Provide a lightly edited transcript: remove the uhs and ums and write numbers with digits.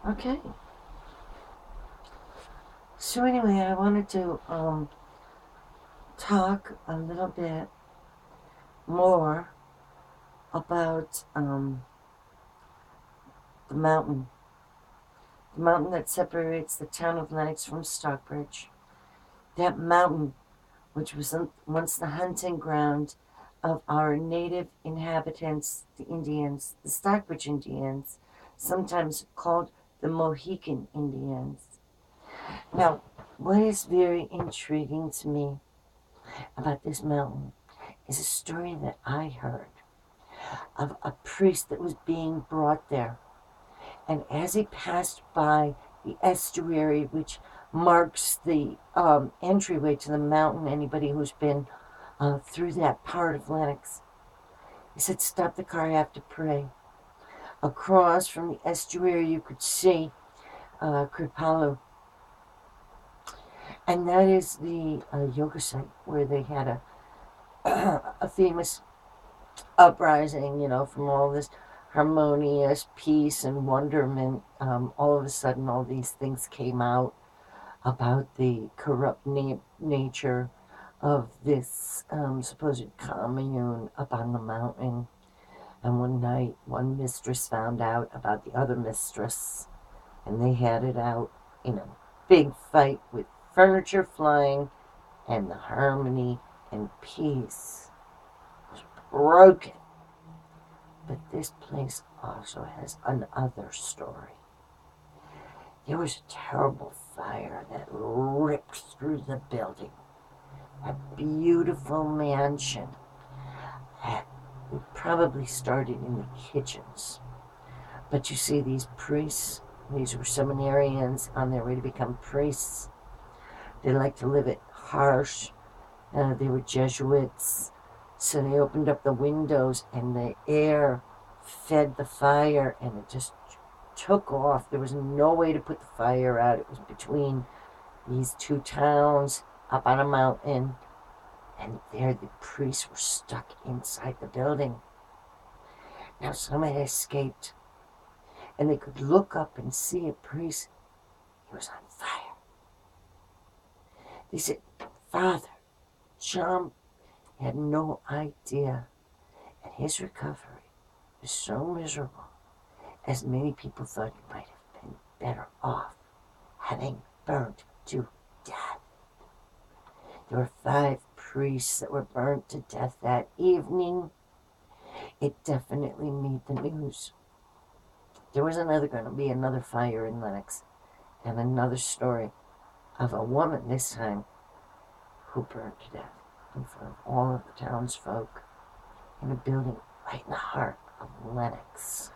Okay. So anyway, I wanted to talk a little bit more about the mountain. The mountain that separates the town of Lenox from Stockbridge. That mountain, which was once the hunting ground of our native inhabitants, the Indians, the Stockbridge Indians, sometimes called the Mohican Indians. Now, what is very intriguing to me about this mountain is a story that I heard of a priest that was being brought there. And as he passed by the estuary, which marks the entryway to the mountain, anybody who's been through that part of Lenox, he said, "Stop the car, I have to pray." Across from the estuary, you could see Kripalu. And that is the yoga site where they had a famous uprising, from all this harmonious peace and wonderment. All of a sudden, all these things came out about the corrupt nature of this supposed commune up on the mountain. And one night, one mistress found out about the other mistress, and they had it out in a big fight with furniture flying, and the harmony and peace was broken. But this place also has another story. There was a terrible fire that ripped through the building. A beautiful mansion that probably started in the kitchens. But you see, these priests, these were seminarians on their way to become priests. They liked to live it harsh. They were Jesuits. So they opened up the windows and the air fed the fire and it just took off. There was no way to put the fire out. It was between these two towns up on a mountain. And there the priests were stuck inside the building. Now some had escaped. And they could look up and see a priest. He was on fire. They said, "Father, John had no idea that his recovery was so miserable, as many people thought he might have been better off having burnt to death." There were 5 priests that were burnt to death that evening. It definitely made the news. There was going to be another fire in Lenox, and another story of a woman this time who burned to death in front of all of the townsfolk in a building right in the heart of Lenox.